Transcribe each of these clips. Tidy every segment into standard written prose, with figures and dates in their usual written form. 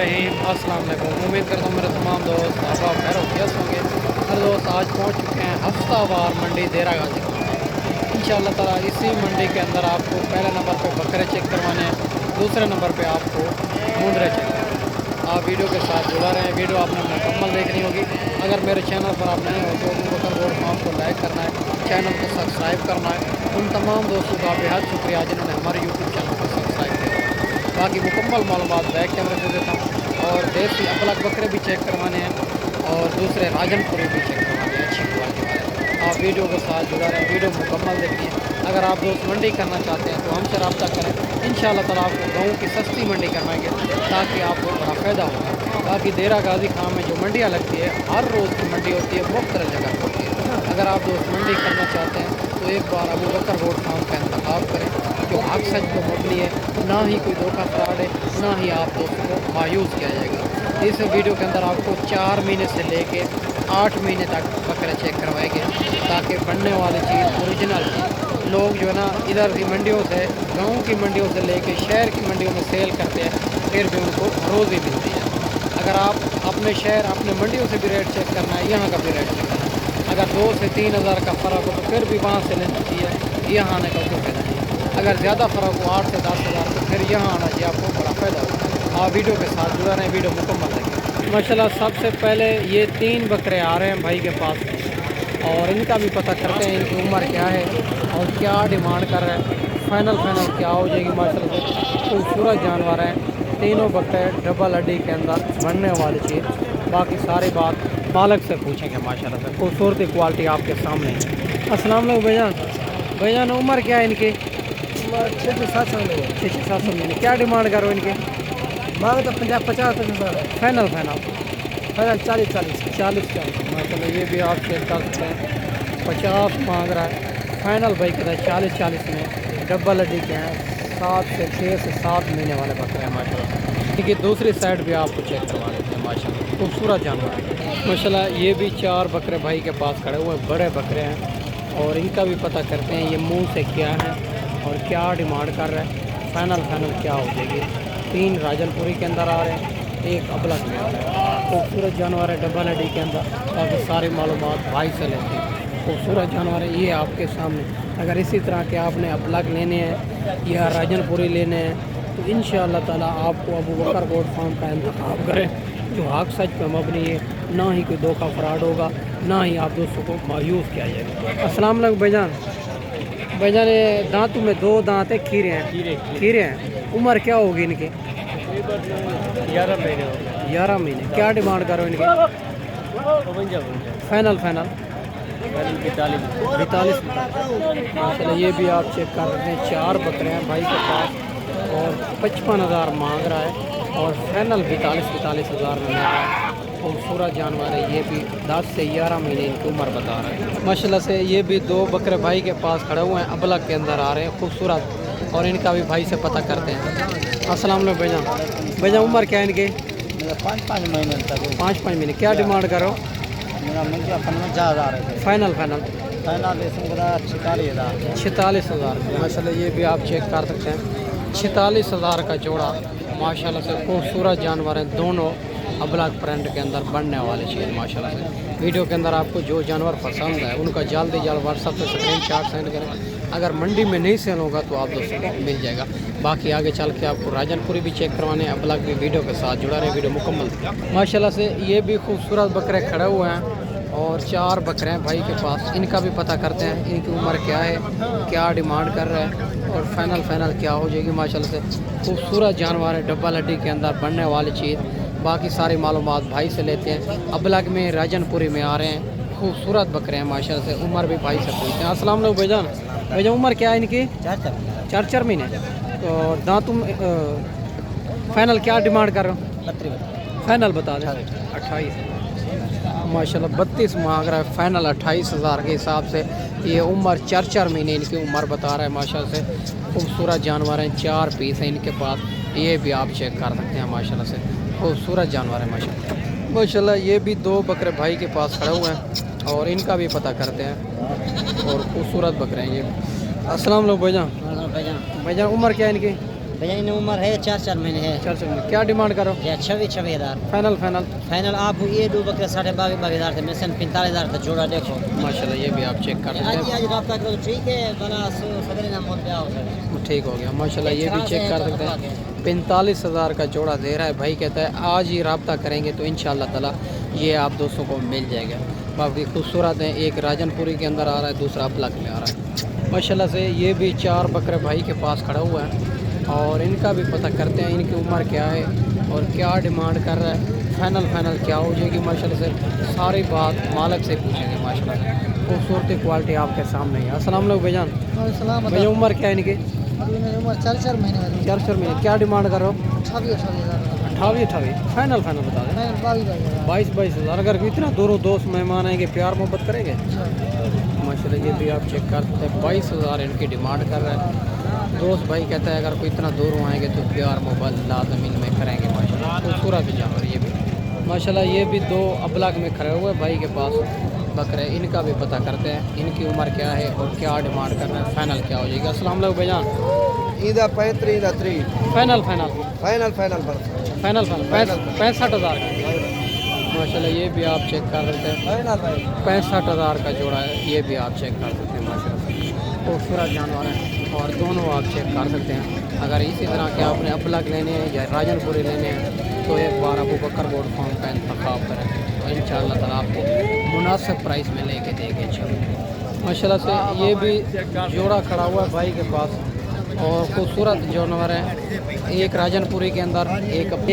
रहीम। अस्सलाम वालेकुम। उम्मीद करता हूँ मेरे तमाम दोस्त आप खैर वफियत होंगे। मेरे दोस्त आज पहुँच चुके हैं हफ्तावार मंडी देरा गाजी इंशाअल्लाह ताला। इसी मंडी के अंदर आपको पहले नंबर पे बकरे चेक करवाने हैं, दूसरे नंबर पे आपको मुंदरे चेक करवाने हैं। आप वीडियो के साथ जुड़ा रहें, वीडियो आपने मुकम्मल देखनी होगी। अगर मेरे चैनल पर आप नए हो तो अबू बकर गोट फार्म को लाइक करना है, चैनल को सब्सक्राइब करना है। उन तमाम दोस्तों का बेहद शुक्रिया जिन्होंने हमारे यूट्यूब चैनल को सब्सक्राइब किया। बाकी मुकम्मल मालूमात बैक कैमरे से देता हूँ। और देसी अपलक बकरे भी चेक करवाने हैं और दूसरे राजनपुरी भी चेक करवाने हैं अच्छी क्वालिटी वाले। आप वीडियो के साथ जुड़ा रहें, वीडियो मुकम्मल देखिए। अगर आप दोस्त मंडी करना चाहते हैं तो हमसे रब्ता करें। इंशाअल्लाह ताला आपको गाँव की सस्ती मंडी करवाएंगे ताकि आपको बड़ा फ़ायदा होगा। बाकी देरा गाजी खां में जो मंडियाँ लगती है हर रोज़ की मंडी होती है, मुख्तलिफ जगह पर होती है। अगर आप दोस्त मंडी करना चाहते हैं तो एक बार अबू बकर गोट फार्म का इंतखाब करें जो हक सच को मबनी है, ना ही कोई धोखा फ्रॉड है, ना ही आप दोस्तों को मायूस किया जाएगा। इस वीडियो के अंदर आपको 4 महीने से लेके 8 महीने तक बकरे चेक करवाएंगे ताकि बनने वाली चीज़ ओरिजिनल चीज़ लोग जो है ना इधर की मंडियों से, गाँव की मंडियों से लेके शहर की मंडियों में सेल करते हैं, फिर भी उनको रोज़ी मिलती है। अगर आप अपने शहर अपने मंडियों से भी रेट चेक करना है, यहाँ का भी रेट चेक करना है। अगर 2 से 3 हज़ार का फ़र्क हो तो फिर भी वहाँ से लेना चाहिए, यहाँ आने का कोई फ़ायदा नहीं। अगर ज़्यादा फ़र्क हो 8 से 10 हज़ार तो फिर यहाँ आना चाहिए, आपको बड़ा फ़ायदा होगा। आप वीडियो के साथ जुड़ा रहें, वीडियो मुकम्मल देखें। माशाल्लाह सबसे पहले ये 3 बकरे आ रहे हैं भाई के पास और इनका भी पता करते हैं इनकी उम्र क्या है और क्या डिमांड कर रहे हैं। फ़ाइनल क्या हो जाएगी। माशाल्लाह से खूबसूरत जानवर हैं, तीनों बकरे डबल हड्डी के अंदर बनने वाली चीज़। बाकी सारी बात मालिक से पूछेंगे। माशाल्लाह से खूबसूरती क्वालिटी आपके सामने है। अस्सलाम वालेकुम भाईजान। भाईजान उम्र क्या है इनकी? 6-7 महीने। क्या डिमांड करो इनके? मांग तो 50-50 है। फाइनल 40-40 माशाल्लाह ये भी आप चेक कर सकते हैं। 50 मांग रहा है, फाइनल भाई कहता है 40 में। डबल हड्डी के हैं, 6 से 7 महीने वाले बकरे हैं माशाल्लाह। ठीक है, दूसरी साइड भी आपको चेक करवा लेते हैं। माशाल्लाह खूबसूरत जानवर है माशाल्लाह। ये भी 4 बकरे भाई के पास खड़े हुए बड़े बकरे हैं और इनका भी पता करते हैं ये मुंह से क्या है और क्या डिमांड कर रहा है। फाइनल क्या हो जाएगी। 3 राजनपुरी के अंदर आ रहे हैं, 1 अबलग में आ रहा है। खूबसूरत जानवर है डबल हड्डी के अंदर। काफ़ी सारी मालूमात भाई से लेते हैं। खूबसूरत जानवर है ये आपके सामने। अगर इसी तरह के आपने अबलग लेने हैं या राजनपुरी लेने हैं तो इंशाअल्लाह ताला आपको अबू बकर गोट फार्म का इंतखाब करें जो हक सच पे मबनी है, ना ही कोई धोखा फ्रॉड होगा, ना ही आप दोस्तों को मायूस किया जाएगा। अस्सलाम वालेकुम भाईजान। भाईजान ये दांतों में 2 दांत है, खीरे हैं। उम्र क्या होगी इनकी? 11 महीने। क्या डिमांड करो इनकी? फाइनल 42 माशाल्लाह। ये भी आप चेक कर रहे हैं। 4 बकरे हैं भाई के पास और 55 हज़ार मांग रहा है और फाइनल 42 हज़ार में मिल रहा है। खूबसूरत जानवर है ये भी। 10 से 11 महीने इनकी उम्र बता रहा है माशाल्लाह से। ये भी 2 बकरे भाई के पास खड़े हुए हैं, अबलग के अंदर आ रहे हैं खूबसूरत, और इनका भी भाई से पता करते हैं। अस्सलाम वालेकुम भाईजान। उम्र क्या है इनकी? 5 महीने तक। 5 महीने। क्या डिमांड करो? मेरा मंजिल 50,000 है। फाइनल 46,000 माशाल्लाह। ये भी आप चेक कर सकते हैं। 46,000 का जोड़ा माशाल्लाह से। खूबसूरत जानवर हैं दोनों, अबलग प्रिंट के अंदर बनने वाले चीज़ माशाल्लाह से। वीडियो के अंदर आपको जो जानवर पसंद है उनका जल्द व्हाट्सएप पे स्क्रीनशॉट सेंड करें। अगर मंडी में नहीं सेल होगा तो आप दोस्तों को मिल जाएगा। बाकी आगे चल के आपको राजनपुरी भी चेक करवाने हैं, अबलग भी। वीडियो के साथ जुड़ा रहे, वीडियो मुकम्मल माशाल्लाह से। ये भी खूबसूरत बकरे खड़े हुए हैं और 4 बकरे हैं भाई के पास। इनका भी पता करते हैं इनकी उम्र क्या है, क्या डिमांड कर रहा है और फाइनल क्या हो जाएगी माशाल्लाह से। खूबसूरत जानवर है डबल हड्डी के अंदर बनने वाली चीज़। बाकी सारी मालूमात भाई से लेते हैं। अबलग में राजनपुरी में आ रहे हैं, खूबसूरत बकरे हैं माशाल्लाह से। उम्र भी भाई से पूछते हैं। अस्सलाम वालेकुम भाईजान। उम्र क्या है इनकी? 4 महीने। तो दांतों फाइनल क्या डिमांड कर रहे हो? फाइनल बता दें 28 माशाल्लाह। 32 मांग रहा है, फाइनल 28,000 के हिसाब से। ये उम्र 4 महीने इनकी उम्र बता रहा है माशाल्लाह से। खूबसूरत जानवर हैं, 4 पीस हैं इनके पास। ये भी आप चेक कर सकते हैं माशाल्लाह से। खूबसूरत जानवर है माशाल्लाह। ये भी 2 बकरे भाई के पास खड़े हुए हैं और इनका भी पता करते हैं और खूबसूरत बकरे हैं ये। अस्सलाम वालेकुम भाईजान। भाईजान उम्र क्या है इनकी? भैया इन उम्र है 4 महीने है। 4 महीने। क्या डिमांड करो? या 26,000 फाइनल फाइनल फाइनल आप ये दो बकरे 22,500 से मिशन 45,000 का जोड़ा देखो। माशाल्लाह ये भी आप चेक कर आज सकते आज रब्ता करो तो ठीक है, बना सदर ना मोल पे आओ सर। हैं। ठीक हो गया माशाल्लाह ये भी चेक कर सकते हैं। 45,000 का जोड़ा दे रहा है भाई, कहता है आज ही रब्ता करेंगे तो इंशाल्लाह ताला ये आप दोस्तों को मिल जाएगा। बाकी खूबसूरत है, एक राजनपुरी के अंदर आ रहा है, दूसरा अपलक में आ रहा है माशाल्लाह से। ये भी 4 बकरे भाई के पास खड़ा हुआ है और इनका भी पता करते हैं इनकी उम्र क्या है और क्या डिमांड कर रहा है, फाइनल क्या हो जाएगी माशाल्लाह से। सारी बात मालिक से पूछेंगे माशाल्लाह से। खूबसूरती क्वालिटी आपके सामने है। अस्सलाम वालेकुम भाईजान। भैया उम्र क्या है इनकी? उम्र 4 महीने 4 महीने। क्या डिमांड करो? 28,000 फाइनल बता दें। 22,000। अगर इतना दूरों दोस्त मेहमान आएंगे प्यार मोहब्बत करेंगे माशाल्लाह। ये भी आप चेक कर सकते हैं। 22,000 इनकी डिमांड कर रहा है दोस्त भाई, कहता है अगर कोई इतना दूरों आएंगे तो प्यार मोहब्बत लाजम इनमें करेंगे माशाल्लाह। खूबसूरत जानवर ये भी माशाल्लाह। ये भी 2 अबलग में खड़े हुए भाई के पास बकरे, इनका भी पता करते हैं इनकी उम्र क्या है और क्या डिमांड कर रहे हैं, फाइनल क्या हो जाएगा। अस्सलाम वालेकुम भाईजान। ईदा 35 ईदा 3 फाइनल फाइनल 65,000 का माशाल्लाह। ये भी आप चेक कर सकते हैं। 65,000 का जोड़ा है, ये भी आप चेक कर सकते हैं माशाल्लाह। खूबसूरत जानवर हैं और दोनों आप चेक कर सकते हैं। अगर इसी तरह के आपने अपलग लेने हैं या राजनपुरी लेने हैं तो एक बार अबू बकर गोल्ड फार्म का इंतखाब करें तो इंशाअल्लाह ताला आपको मुनासिब प्राइस में लेके देंगे इंशाअल्लाह माशाल्लाह से। ये भी जोड़ा खड़ा हुआ है भाई के पास और खूबसूरत जानवर है। एक राजनपुरी के अंदर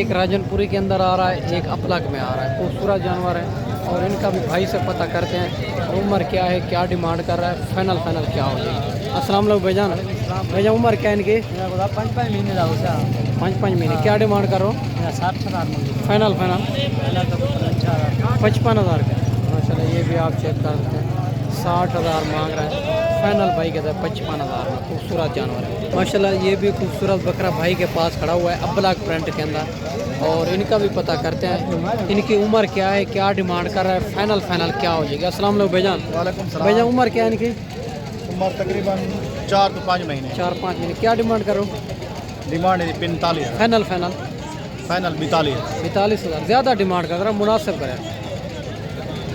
एक राजनपुरी के अंदर आ रहा है, एक अपलग में आ रहा है। खूबसूरत जानवर है और इनका भी भाई से पता करते हैं उम्र क्या है, क्या डिमांड कर रहा है, फाइनल क्या हो जाएगी। अस्सलाम वालेकुम भाईजान। भैया उम्र क्या है इनकी? 5 महीने का होता 5 महीने। क्या डिमांड करो? 60,000 फाइनल 55,000 का माशाल्लाह। ये भी आप चेक कर सकते हैं। 60,000 मांग रहा है, फाइनल भाई कहता है 55,000 में। खूबसूरत जानवर है माशाल्लाह। ये भी खूबसूरत बकरा भाई के पास खड़ा हुआ है अबलग प्रिंट के अंदर और इनका भी पता करते हैं इनकी उम्र क्या है, क्या डिमांड कर रहा है, फाइनल क्या हो जाएगा। अस्सलाम वालेकुम भाईजान। वालेकुम सलाम। भाईजान उम्र क्या है इनकी? उम्र तकरीबन 4 से 5 महीने 4-5 महीने। क्या डिमांड करो? डिमांड है 45 फाइनल फाइनल 42 42,000। ज़्यादा डिमांड कर रहा है, मुनासिब करें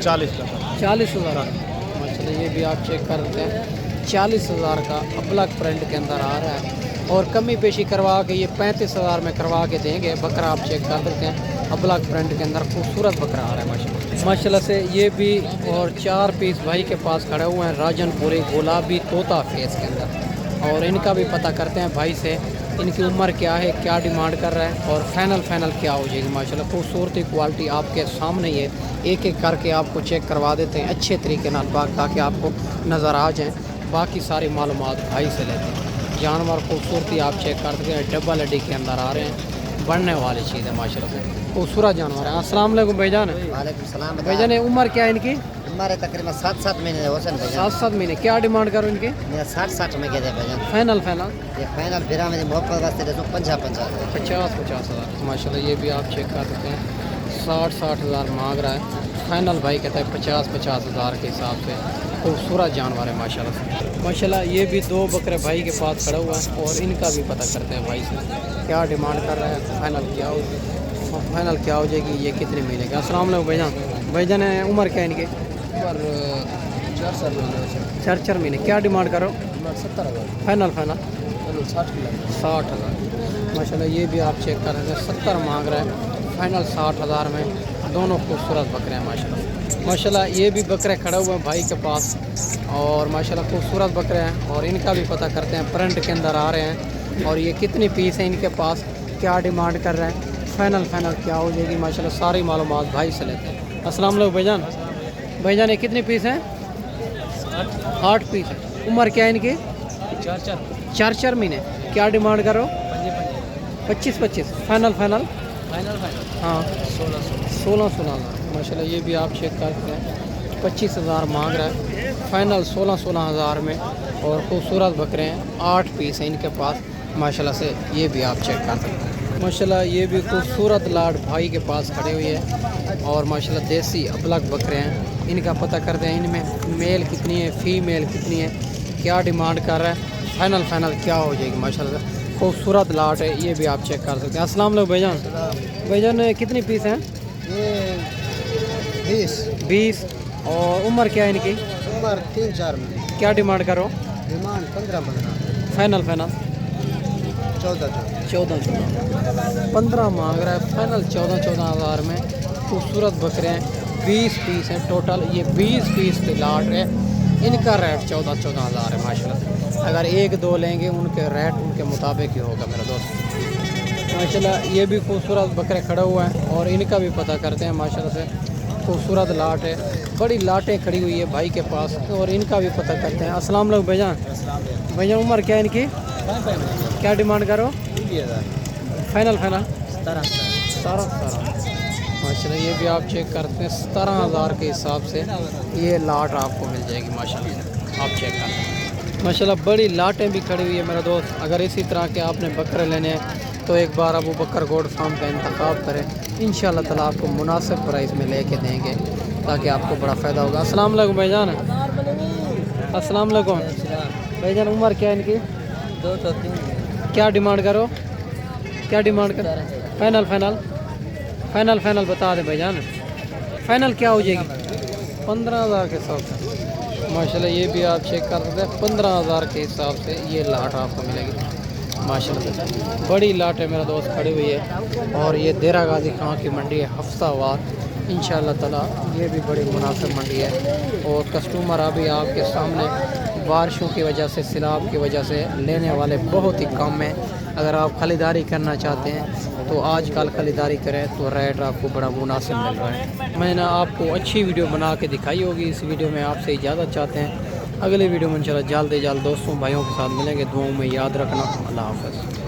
40 का 40,000 माशाल्लाह। ये भी आप चेक कर सकते हैं। 40,000 का अबलग प्रिंट के अंदर आ रहा है और कमी पेशी करवा के ये 35,000 में करवा के देंगे। बकरा आप चेक कर सकते हैं अबलग प्रिंट के अंदर खूबसूरत बकरा आ रहा है माशाल्लाह से। ये भी और 4 पीस भाई के पास खड़े हुए हैं राजनपुरी गुलाबी तोता फेस के अंदर और इनका भी पता करते हैं भाई से इनकी उम्र क्या है, क्या डिमांड कर रहा है और फाइनल क्या हो जाएगी माशाल्लाह। खूबसूरती क्वालिटी आपके सामने ही है, एक एक करके आपको चेक करवा देते हैं अच्छे तरीके नाल ताकि आपको नज़र आ जाए। बाकी सारी मालूमात भाई से लेते हैं। जानवर खूबसूरती आप चेक कर सकते हैं, डबल हड्डी के अंदर आ रहे हैं, बढ़ने वाली चीज़ है माशाल्लाह से। खूबसूरत जानवर है। अस्सलाम वालेकुम भाईजान। वालेकुम सलाम। भाईजान उम्र क्या है इनकी? हमारे तकरीबन 7 महीने हो सन भैया। 7 महीने। क्या डिमांड करो इनकी? मेरा 60 में कहते भैया। फाइनल ये फाइनल फिर में मोहब्बत वास्ते दे 50,000 माशाल्लाह। ये भी आप चेक कर सकते हैं। 60,000 मांग रहा है, फाइनल भाई कहता है 50,000 के हिसाब से। खूबसूरत जानवर है माशाल्लाह। ये भी 2 बकरे भाई के पास खड़ा हुआ है और इनका भी पता करते हैं भाई से क्या डिमांड कर रहा है, फाइनल क्या हो जाएगी, ये कितने महीने का। अस्सलाम वालेकुम भाईजान। भाईजान उम्र क्या है इनकी? 4 महीने। क्या डिमांड करो? 70,000 फाइनल 60,000 माशाल्लाह। ये भी आप चेक कर रहे हैं। 70 मांग रहा है, फाइनल 60,000 में। दोनों खूबसूरत बकरे हैं माशाल्लाह। ये भी बकरे खड़े हुए हैं भाई के पास और माशाल्लाह खूबसूरत बकरे हैं और इनका भी पता करते हैं प्रिंट के अंदर आ रहे हैं और ये कितनी पीस है इनके पास, क्या डिमांड कर रहे हैं, फाइनल क्या हो जाएगी माशाल्लाह। सारी मालूमात भाई से लेते हैं। अस्सलाम वालेकुम भाईजान। ये कितने पीस हैं? 8 पीस है। उम्र क्या है इनकी? 4 महीने। क्या डिमांड करो? 25 फाइनल हाँ 16,000 माशाल्लाह। ये भी आप चेक करते हैं। 25,000 मांग रहा है, फाइनल 16,000 में और खूबसूरत बकरे हैं। 8 पीस हैं इनके पास माशाल्लाह से। ये भी आप चेक कर सकते हैं माशाल्लाह। ये भी खूबसूरत लाड भाई के पास खड़े हुए हैं और माशाल्लाह देसी अबलग बकरे हैं। इनका पता करते हैं इनमें मेल कितनी है, फीमेल कितनी है, क्या डिमांड कर रहा है, फाइनल क्या हो जाएगी माशाल्लाह। खूबसूरत लाट है, ये भी आप चेक कर सकते हैं। अस्सलाम वालेकुम भाईजान। भाईजान कितनी पीस हैं? ये 20। और उम्र क्या है इनकी? उम्र 3-4 में। क्या डिमांड करो? डिमांड 15-15। Final final 14-14। 15 मांग रहा है, फाइनल 14 हज़ार में। खूबसूरत बकरे हैं, 20 पीस हैं टोटल। ये 20 पीस की लाट है, इनका रेट 14 हज़ार है माशाल्लाह से। अगर 1-2 लेंगे उनके रेट उनके मुताबिक ही होगा मेरा दोस्त माशाल्लाह। ये भी खूबसूरत बकरे खड़े हुए हैं और इनका भी पता करते हैं माशाल्लाह से। खूबसूरत लाट है, बड़ी लाटें खड़ी हुई है भाई के पास और इनका भी पता करते हैं। अस्सलाम वालेकुम भाईजान। भाईजान उम्र क्या है इनकी? क्या डिमांड करो? फाइनल फाइनल 17 माशाल्लाह। ये भी आप चेक करते हैं, 17,000 के हिसाब से ये लाट आपको मिल जाएगी माशाल्लाह। आप चेक करते हैं माशाल्लाह। बड़ी लाटें भी खड़ी हुई है मेरा दोस्त। अगर इसी तरह के आपने बकरे लेने हैं तो एक बार अबू बकर गोड फार्म का इंतखाब करें, इंशाअल्लाह ताला आपको मुनासिब प्राइस में लेके देंगे ताकि आपको बड़ा फ़ायदा होगा। अस्सलाम वालेकुम भाईजान। अस्सलाम वालेकुम भाईजान। उम्र क्या है इनकी? 2-3। क्या डिमांड करो? क्या डिमांड करो? फाइनल फाइनल फाइनल फाइनल बता दें भाईजान। फाइनल क्या हो जाएगी? 15,000 के हिसाब से माशाल्लाह। ये भी आप चेक कर सकते हैं, 15,000 के हिसाब से ये लाट आपको मिलेगी माशाल्लाह। बड़ी लाट है मेरा दोस्त खड़ी हुई है और ये देरा गाजी खां की मंडी है हफ्तावार इंशाअल्लाह ताला। ये भी बड़ी मुनासिब मंडी है और कस्टमर अभी आपके सामने बारिशों की वजह से, सैलाब की वजह से लेने वाले बहुत ही कम हैं। अगर आप ख़रीदारी करना चाहते हैं तो आजकल ख़रीदारी करें तो रेट आपको बड़ा मुनासिब मिल रहा है। मैंने आपको अच्छी वीडियो बना के दिखाई होगी। इस वीडियो में आपसे इजाज़त चाहते हैं। अगले वीडियो में इंशाल्लाह जल्द से जल्द दोस्तों भाइयों के साथ मिलेंगे। दुआओं में याद रखना। अल्लाह हाफ़िज़।